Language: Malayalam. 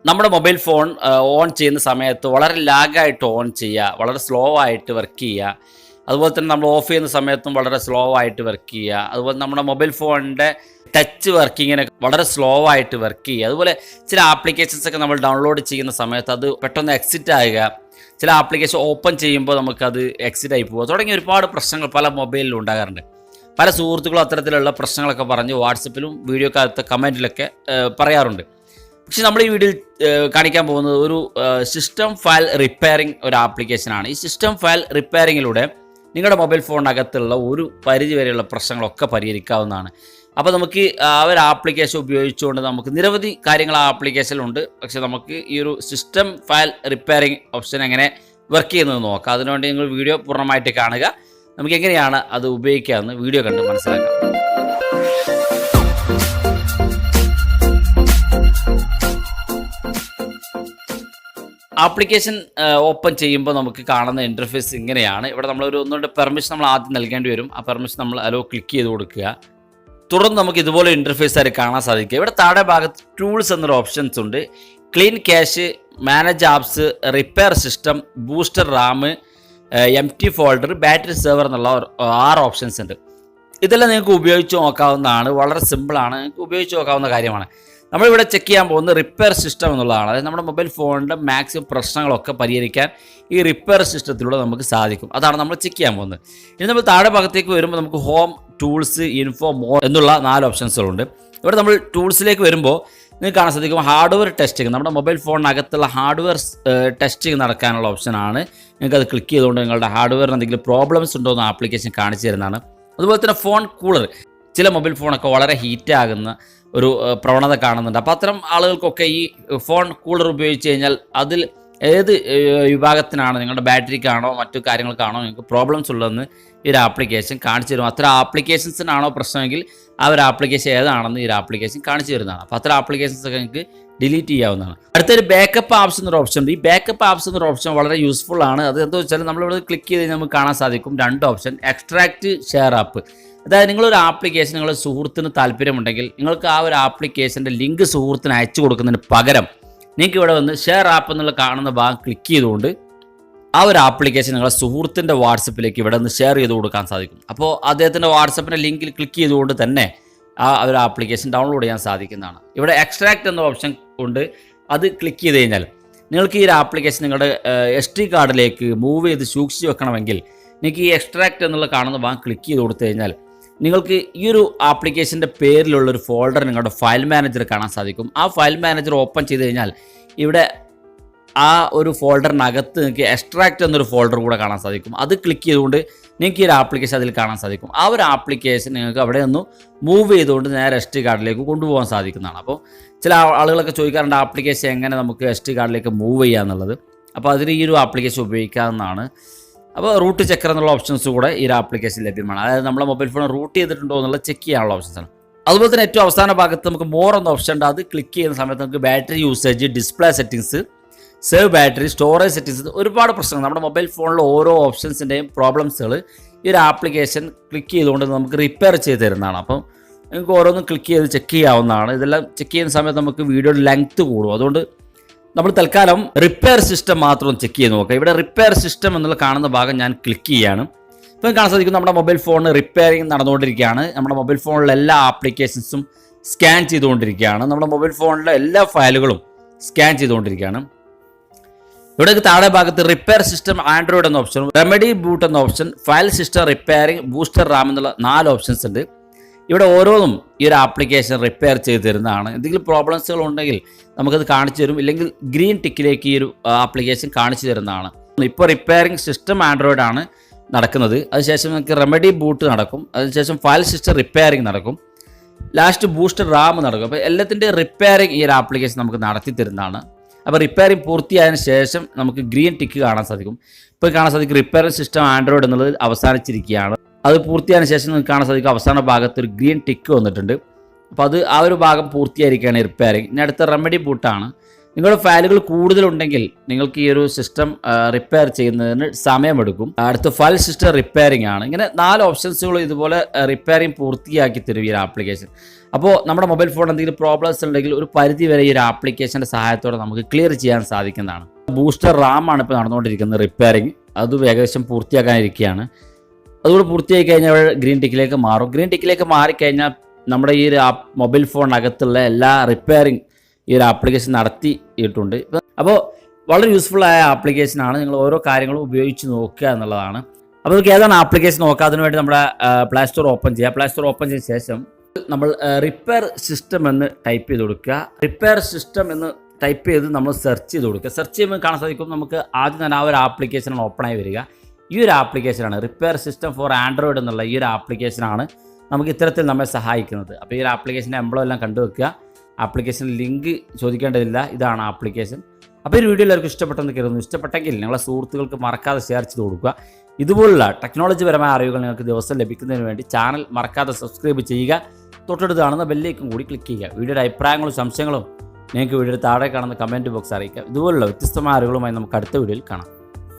നമ്മുടെ മൊബൈൽ ഫോൺ ഓൺ ചെയ്യുന്ന സമയത്ത് വളരെ ലാഗായിട്ട് ഓൺ ചെയ്യുക, വളരെ സ്ലോ ആയിട്ട് വർക്ക് ചെയ്യുക. അതുപോലെ തന്നെ നമ്മൾ ഓഫ് ചെയ്യുന്ന സമയത്തും വളരെ സ്ലോ ആയിട്ട് വർക്ക് ചെയ്യുക. അതുപോലെ നമ്മുടെ മൊബൈൽ ഫോണിൻ്റെ ടച്ച് വർക്കിങ്ങിനെ വളരെ സ്ലോ ആയിട്ട് വർക്ക് ചെയ്യുക. അതുപോലെ ചില ആപ്ലിക്കേഷൻസ് ഒക്കെ നമ്മൾ ഡൗൺലോഡ് ചെയ്യുന്ന സമയത്ത് അത് പെട്ടെന്ന് എക്സിറ്റ് ആകുക. ചില ആപ്ലിക്കേഷൻ ഓപ്പൺ ചെയ്യുമ്പോൾ നമുക്കത് എക്സിറ്റ് ആയി പോകുക. തുടങ്ങിയ ഒരുപാട് പ്രശ്നങ്ങൾ പല മൊബൈലിലും ഉണ്ടാകാറുണ്ട്. പല സുഹൃത്തുക്കളും അത്തരത്തിലുള്ള പ്രശ്നങ്ങളൊക്കെ പറഞ്ഞ് വാട്സപ്പിലും വീഡിയോക്കകത്ത് കമൻറ്റിലൊക്കെ പറയാറുണ്ട്. പക്ഷെ നമ്മൾ ഈ വീഡിയോയിൽ കാണിക്കാൻ പോകുന്നത് ഒരു സിസ്റ്റം ഫയൽ റിപ്പയറിംഗ് ഒരു ആപ്ലിക്കേഷനാണ്. ഈ സിസ്റ്റം ഫയൽ റിപ്പയറിങ്ങിലൂടെ നിങ്ങളുടെ മൊബൈൽ ഫോണിനകത്തുള്ള ഒരു പരിധി വരെയുള്ള പ്രശ്നങ്ങളൊക്കെ പരിഹരിക്കാവുന്നതാണ്. അപ്പോൾ നമുക്ക് ആ ഒരു ആപ്ലിക്കേഷൻ ഉപയോഗിച്ചുകൊണ്ട് നമുക്ക് നിരവധി കാര്യങ്ങൾ ആ ആപ്ലിക്കേഷനിലുണ്ട്. പക്ഷേ നമുക്ക് ഈ ഒരു സിസ്റ്റം ഫയൽ റിപ്പയറിംഗ് ഓപ്ഷൻ എങ്ങനെ വർക്ക് ചെയ്യുന്നത് നോക്കാം. അതിനുവേണ്ടി നിങ്ങൾ വീഡിയോ പൂർണ്ണമായിട്ട് കാണുക. നമുക്ക് എങ്ങനെയാണ് അത് ഉപയോഗിക്കാമെന്ന് വീഡിയോ കണ്ട് മനസ്സിലാക്കാം. ആപ്ലിക്കേഷൻ ഓപ്പൺ ചെയ്യുമ്പോൾ നമുക്ക് കാണുന്ന ഇൻ്റർഫേസ് ഇങ്ങനെയാണ്. ഇവിടെ നമ്മളൊരു ഒന്നുകൊണ്ട് പെർമിഷൻ നമ്മൾ ആദ്യം നൽകേണ്ടി വരും. ആ പെർമിഷൻ നമ്മൾ അലോ ക്ലിക്ക് ചെയ്ത് കൊടുക്കുക. തുടർന്ന് നമുക്ക് ഇതുപോലെ ഇൻ്റർഫേസ് ആയിട്ട് കാണാൻ സാധിക്കുക. ഇവിടെ താഴെ ഭാഗത്ത് ടൂൾസ് എന്നൊരു ഓപ്ഷൻസ് ഉണ്ട്. Clean cache, manage apps, repair system, booster RAM, empty folder, battery saver എന്നുള്ള 6 ഓപ്ഷൻസ് ഉണ്ട്. ഇതെല്ലാം നിങ്ങൾക്ക് ഉപയോഗിച്ച് നോക്കാവുന്നതാണ്. വളരെ സിമ്പിളാണ്, നിങ്ങൾക്ക് ഉപയോഗിച്ച് നോക്കാവുന്ന കാര്യമാണ്. നമ്മളിവിടെ ചെക്ക് ചെയ്യാൻ പോകുന്നത് റിപ്പയർ സിസ്റ്റം എന്നുള്ളതാണ്. അതായത് നമ്മുടെ മൊബൈൽ ഫോണിൻ്റെ മാക്സിമം പ്രശ്നങ്ങളൊക്കെ പരിഹരിക്കാൻ ഈ റിപ്പയർ സിസ്റ്റത്തിലൂടെ നമുക്ക് സാധിക്കും. അതാണ് നമ്മൾ ചെക്ക് ചെയ്യാൻ പോകുന്നത്. ഇനി നമ്മൾ താഴെ ഭാഗത്തേക്ക് വരുമ്പോൾ നമുക്ക് ഹോം, ടൂൾസ്, ഇൻഫോ, മോർ എന്നുള്ള 4 ഓപ്ഷൻസുകളുണ്ട്. ഇവിടെ നമ്മൾ ടൂൾസിലേക്ക് വരുമ്പോൾ നിങ്ങൾക്ക് കാണാൻ സാധിക്കും ഹാർഡ്വെയർ ടെസ്റ്റിംഗ്. നമ്മുടെ മൊബൈൽ ഫോണിനകത്തുള്ള ഹാർഡ്വെയർ ടെസ്റ്റിംഗ് നടക്കാനുള്ള ഓപ്ഷനാണ്. നിങ്ങൾക്കത് ക്ലിക്ക് ചെയ്തുകൊണ്ട് നിങ്ങളുടെ ഹാർഡ്വെയറിന് എന്തെങ്കിലും പ്രോബ്ലംസ് ഉണ്ടോ എന്ന് ആപ്ലിക്കേഷൻ കാണിച്ചു തരുന്നതാണ്. അതുപോലെ തന്നെ ഫോൺ കൂളർ. ചില മൊബൈൽ ഫോണൊക്കെ വളരെ ഹീറ്റ് ആകുന്ന ഒരു പ്രവണത കാണുന്നുണ്ട്. അപ്പോൾ അത്തരം ആളുകൾക്കൊക്കെ ഈ ഫോൺ കൂളർ ഉപയോഗിച്ച് കഴിഞ്ഞാൽ അതിൽ ഏത് വിഭാഗത്തിനാണ്, നിങ്ങളുടെ ബാറ്ററിക്കാണോ മറ്റു കാര്യങ്ങൾക്കാണോ നിങ്ങൾക്ക് പ്രോബ്ലംസ് ഉള്ളതെന്ന് ഈ ഒരു ആപ്ലിക്കേഷൻ കാണിച്ചു തരും. അത്തരം ആപ്ലിക്കേഷൻസിനാണോ പ്രശ്നമെങ്കിൽ ആ ഒരു ആപ്ലിക്കേഷൻ ഏതാണെന്ന് ഈ ഒരു ആപ്ലിക്കേഷൻ കാണിച്ചു തരുന്നതാണ്. അപ്പോൾ അത്തരം ആപ്ലിക്കേഷൻസ് ഒക്കെ നിങ്ങൾക്ക് ഡിലീറ്റ് ചെയ്യാവുന്നതാണ്. അടുത്തൊരു ബാക്കപ്പ് ആപ്സ് എന്നൊരു ഓപ്ഷൻ ഉണ്ട്. ഈ ബാക്കപ്പ് ആപ്സ് എന്നൊരു ഓപ്ഷൻ വളരെ യൂസ്ഫുൾ ആണ്. അത് എന്താ വെച്ചാൽ നമ്മളിവിടെ ക്ലിക്ക് ചെയ്ത് നമുക്ക് കാണാൻ സാധിക്കും 2 ഓപ്ഷൻ. Extract, share app. അതായത് നിങ്ങളൊരു ആപ്ലിക്കേഷൻ നിങ്ങളുടെ സുഹൃത്തിന് താല്പര്യമുണ്ടെങ്കിൽ നിങ്ങൾക്ക് ആ ഒരു ആപ്ലിക്കേഷൻ്റെ ലിങ്ക് സുഹൃത്തിന് അയച്ചു കൊടുക്കുന്നതിന് പകരം നിങ്ങൾക്ക് ഇവിടെ വന്ന് ഷെയർ ആപ്പ് എന്നുള്ള കാണുന്ന ഭാഗം ക്ലിക്ക് ചെയ്തുകൊണ്ട് ആ ഒരു ആപ്ലിക്കേഷൻ നിങ്ങളുടെ സുഹൃത്തിൻ്റെ വാട്സപ്പിലേക്ക് ഇവിടെ നിന്ന് ഷെയർ ചെയ്ത് കൊടുക്കാൻ സാധിക്കും. അപ്പോൾ അദ്ദേഹത്തിൻ്റെ വാട്സപ്പിൻ്റെ ലിങ്കിൽ ക്ലിക്ക് ചെയ്തുകൊണ്ട് തന്നെ ആ ഒരു ആപ്ലിക്കേഷൻ ഡൗൺലോഡ് ചെയ്യാൻ സാധിക്കുന്നതാണ്. ഇവിടെ എക്സ്ട്രാക്റ്റ് എന്ന ഓപ്ഷൻ ഉണ്ട്. അത് ക്ലിക്ക് ചെയ്ത് കഴിഞ്ഞാൽ നിങ്ങൾക്ക് ഈ ഒരു ആപ്ലിക്കേഷൻ നിങ്ങളുടെ SD കാർഡിലേക്ക് മൂവ് ചെയ്ത് സൂക്ഷിച്ച് വെക്കണമെങ്കിൽ നിങ്ങൾക്ക് ഈ എക്സ്ട്രാക്റ്റ് എന്നുള്ള കാണുന്ന ഭാഗം ക്ലിക്ക് ചെയ്ത് കൊടുത്തു കഴിഞ്ഞാൽ നിങ്ങൾക്ക് ഈ ഒരു ആപ്ലിക്കേഷൻ്റെ പേരിലുള്ളൊരു ഫോൾഡർ നിങ്ങളുടെ ഫയൽ മാനേജർ കാണാൻ സാധിക്കും. ആ ഫയൽ മാനേജർ ഓപ്പൺ ചെയ്ത് കഴിഞ്ഞാൽ ഇവിടെ ആ ഒരു ഫോൾഡറിനകത്ത് നിങ്ങൾക്ക് എക്സ്ട്രാക്റ്റ് എന്നൊരു ഫോൾഡർ കൂടെ കാണാൻ സാധിക്കും. അത് ക്ലിക്ക് ചെയ്തുകൊണ്ട് നിങ്ങൾക്ക് ഈ ഒരു ആപ്ലിക്കേഷൻ അതിൽ കാണാൻ സാധിക്കും. ആ ഒരു ആപ്ലിക്കേഷൻ നിങ്ങൾക്ക് അവിടെ നിന്ന് മൂവ് ചെയ്തുകൊണ്ട് നേരെ SD കാർഡിലേക്ക് കൊണ്ടുപോകാൻ സാധിക്കുന്നതാണ്. അപ്പോൾ ചില ആളുകളൊക്കെ ചോദിക്കാറുണ്ട് ആപ്ലിക്കേഷൻ എങ്ങനെ നമുക്ക് SD കാർഡിലേക്ക് മൂവ് ചെയ്യുക എന്നുള്ളത്. അപ്പോൾ അതിന് ഈ ഒരു ആപ്ലിക്കേഷൻ ഉപയോഗിക്കാവുന്നതാണ്. അപ്പോൾ റൂട്ട് ചെക്കർ എന്നുള്ള ഓപ്ഷൻസ് കൂടെ ഈ ഒരു ആപ്ലിക്കേഷൻ ലഭ്യമാണ്. അതായത് നമ്മളെ മൊബൈൽ ഫോൺ റൂട്ട് ചെയ്തിട്ടുണ്ടോ എന്നുള്ളത് ചെക്ക് ചെയ്യാനുള്ള ഓപ്ഷൻസാണ്. അതുപോലെ തന്നെ ഏറ്റവും അവസാന ഭാഗത്ത് നമുക്ക് മോർ എന്ന ഓപ്ഷൻ ഉണ്ട്. അത് ക്ലിക്ക് ചെയ്യുന്ന സമയത്ത് നമുക്ക് battery usage, display settings, save battery, storage settings, ഒരുപാട് പ്രശ്നങ്ങൾ നമ്മുടെ മൊബൈൽ ഫോണിലെ ഓരോ ഓപ്ഷൻസിൻ്റെയും പ്രോബ്ലംസുകൾ ഈ ഒരു ആപ്ലിക്കേഷൻ ക്ലിക്ക് ചെയ്തുകൊണ്ട് നമുക്ക് റിപ്പയർ ചെയ്ത് തരുന്നതാണ്. അപ്പം നിങ്ങൾക്ക് ഓരോന്നും ക്ലിക്ക് ചെയ്ത് ചെക്ക് ചെയ്യാവുന്നതാണ്. ഇതെല്ലാം ചെക്ക് ചെയ്യുന്ന സമയത്ത് നമുക്ക് വീഡിയോയുടെ ലെങ്ത്ത് കൂടും. അതുകൊണ്ട് നമ്മൾ തൽക്കാലം റിപ്പയർ സിസ്റ്റം മാത്രം ചെക്ക് ചെയ്ത് നോക്കാം. ഇവിടെ റിപ്പയർ സിസ്റ്റം എന്നുള്ള കാണുന്ന ഭാഗം ഞാൻ ക്ലിക്ക് ചെയ്യാണ്. ഇപ്പോൾ കാണാൻ സാധിക്കും നമ്മുടെ മൊബൈൽ ഫോണിന് റിപ്പയറിംഗ് നടന്നുകൊണ്ടിരിക്കുകയാണ്. നമ്മുടെ മൊബൈൽ ഫോണിലെ എല്ലാ ആപ്ലിക്കേഷൻസും സ്കാൻ ചെയ്തുകൊണ്ടിരിക്കുകയാണ്. നമ്മുടെ മൊബൈൽ ഫോണിലെ എല്ലാ ഫയലുകളും സ്കാൻ ചെയ്തുകൊണ്ടിരിക്കുകയാണ്. ഇവിടെ താഴെ ഭാഗത്ത് റിപ്പയർ സിസ്റ്റം ആൻഡ്രോയിഡ് എന്ന ഓപ്ഷൻ, റെമഡി ബൂട്ട് എന്ന option, file system repairing, booster Ram എന്നുള്ള 4 ഓപ്ഷൻസ് ഉണ്ട്. ഇവിടെ ഓരോന്നും ഈ ഒരു ആപ്ലിക്കേഷൻ റിപ്പയർ ചെയ്ത് തരുന്നതാണ്. എന്തെങ്കിലും പ്രോബ്ലംസുകൾ ഉണ്ടെങ്കിൽ നമുക്കത് കാണിച്ചു തരും. ഇല്ലെങ്കിൽ ഗ്രീൻ ടിക്കിലേക്ക് ഈ ഒരു ആപ്ലിക്കേഷൻ കാണിച്ചു തരുന്നതാണ്. ഇപ്പോൾ റിപ്പയറിംഗ് സിസ്റ്റം ആൻഡ്രോയിഡ് ആണ് നടക്കുന്നത്. അതിനുശേഷം നമുക്ക് റെമഡി ബൂട്ട് നടക്കും. അതിനുശേഷം ഫയൽ സിസ്റ്റം റിപ്പയറിംഗ് നടക്കും. ലാസ്റ്റ് ബൂസ്റ്റർ റാം നടക്കും. അപ്പോൾ എല്ലാത്തിൻ്റെയും റിപ്പയറിംഗ് ഈ ഒരു ആപ്ലിക്കേഷൻ നമുക്ക് നടത്തി തരുന്നതാണ്. അപ്പോൾ റിപ്പയറിംഗ് പൂർത്തിയായതിനു ശേഷം നമുക്ക് ഗ്രീൻ ടിക്ക് കാണാൻ സാധിക്കും. ഇപ്പോൾ കാണാൻ സാധിക്കും റിപ്പയറിംഗ് സിസ്റ്റം ആൻഡ്രോയിഡ് എന്നുള്ളത് അവസാനിച്ചിരിക്കുകയാണ്. അത് പൂർത്തിയായതിനു ശേഷം നിങ്ങൾക്ക് കാണാൻ സാധിക്കും അവസാന ഭാഗത്ത് ഒരു ഗ്രീൻ ടിക്ക് വന്നിട്ടുണ്ട്. അപ്പോൾ അത് ആ ഒരു ഭാഗം പൂർത്തിയായിരിക്കുകയാണ് റിപ്പയറിംഗ്. ഇനി അടുത്ത റെമഡി ബൂട്ടാണ്. നിങ്ങളുടെ ഫയലുകൾ കൂടുതലുണ്ടെങ്കിൽ നിങ്ങൾക്ക് ഈ ഒരു സിസ്റ്റം റിപ്പയർ ചെയ്യുന്നതിന് സമയമെടുക്കും. അടുത്ത ഫയൽ സിസ്റ്റം റിപ്പയറിംഗ് ആണ്. ഇങ്ങനെ 4 ഓപ്ഷൻസുകൾ ഇതുപോലെ റിപ്പയറിംഗ് പൂർത്തിയാക്കി തരും ഈ ഒരു ആപ്ലിക്കേഷൻ. അപ്പോൾ നമ്മുടെ മൊബൈൽ ഫോൺ എന്തെങ്കിലും പ്രോബ്ലംസ് ഉണ്ടെങ്കിൽ ഒരു പരിധി വരെ ഈ ഒരു ആപ്ലിക്കേഷൻ്റെ സഹായത്തോടെ നമുക്ക് ക്ലിയർ ചെയ്യാൻ സാധിക്കുന്നതാണ്. ബൂസ്റ്റർ റാമാണ് ഇപ്പോൾ നടന്നുകൊണ്ടിരിക്കുന്നത് റിപ്പയറിംഗ്. അത് ഏകദേശം പൂർത്തിയാക്കാനിരിക്കുകയാണ്. അതുകൂടെ പൂർത്തിയായി കഴിഞ്ഞാൽ ഗ്രീൻ ടിക്കിലേക്ക് മാറും. ഗ്രീൻ ടിക്കിലേക്ക് മാറിക്കഴിഞ്ഞാൽ നമ്മുടെ ഈ ഒരു മൊബൈൽ ഫോണിനകത്തുള്ള എല്ലാ റിപ്പയറിംഗ് ഈ ഒരു ആപ്ലിക്കേഷൻ നടത്തിയിട്ടുണ്ട്. അപ്പോൾ വളരെ യൂസ്ഫുൾ ആയ ആപ്ലിക്കേഷനാണ്. നിങ്ങൾ ഓരോ കാര്യങ്ങളും ഉപയോഗിച്ച് നോക്കുക എന്നുള്ളതാണ്. അപ്പോൾ നമുക്ക് ഏതാണ് ആപ്ലിക്കേഷൻ നോക്കുക. അതിനുവേണ്ടി നമ്മുടെ പ്ലേ സ്റ്റോർ ഓപ്പൺ ചെയ്യുക. പ്ലേ സ്റ്റോർ ഓപ്പൺ ചെയ്ത ശേഷം നമ്മൾ റിപ്പയർ സിസ്റ്റം എന്ന് ടൈപ്പ് ചെയ്ത് കൊടുക്കുക. റിപ്പയർ സിസ്റ്റം എന്ന് ടൈപ്പ് ചെയ്ത് നമ്മൾ സെർച്ച് ചെയ്ത് കൊടുക്കുക. സെർച്ച് ചെയ്യുമ്പോൾ കാണാൻ സാധിക്കും നമുക്ക് ആദ്യം തന്നെ ആ ഒരു ആപ്ലിക്കേഷനാണ് ഓപ്പണായി വരിക. ഈ ഒരു ആപ്ലിക്കേഷനാണ് റിപ്പയർ സിസ്റ്റം ഫോർ ആൻഡ്രോയിഡ് എന്നുള്ള ഈ ഒരു ആപ്ലിക്കേഷനാണ് നമുക്ക് ഇത്തരത്തിൽ നമ്മെ സഹായിക്കുന്നത്. അപ്പോൾ ഈ ഒരു ആപ്ലിക്കേഷൻ്റെ എംബ്ലം എല്ലാം കണ്ടുവെക്കുക. Application link ചോദിക്കേണ്ടതില്ല. ഇതാണ് ആപ്ലിക്കേഷൻ. അപ്പോൾ ഈ വീഡിയോ എല്ലാവർക്കും ഇഷ്ടപ്പെട്ടെന്ന് കരുതുന്നു. ഇഷ്ടപ്പെട്ടെങ്കിൽ നിങ്ങളെ സുഹൃത്തുക്കൾക്ക് മറക്കാതെ ഷെയർ ചെയ്ത് കൊടുക്കുക. ഇതുപോലുള്ള ടെക്നോളജിപരമായ അറിവുകൾ നിങ്ങൾക്ക് ദിവസം ലഭിക്കുന്നതിന് വേണ്ടി ചാനൽ മറക്കാതെ സബ്സ്ക്രൈബ് ചെയ്യുക. തൊട്ടടുത്ത് കാണുന്ന ബെല്ലേക്കും കൂടി ക്ലിക്ക് ചെയ്യുക. വീഡിയോയുടെ അഭിപ്രായങ്ങളും സംശയങ്ങളും നിങ്ങൾക്ക് വീഡിയോയുടെ താഴെ കാണുന്ന കമൻറ്റ് ബോക്സ് അറിയിക്കാം. ഇതുപോലുള്ള വ്യത്യസ്തമായ അറിവുകളുമായി നമുക്ക് അടുത്ത വീഡിയോയിൽ കാണാം.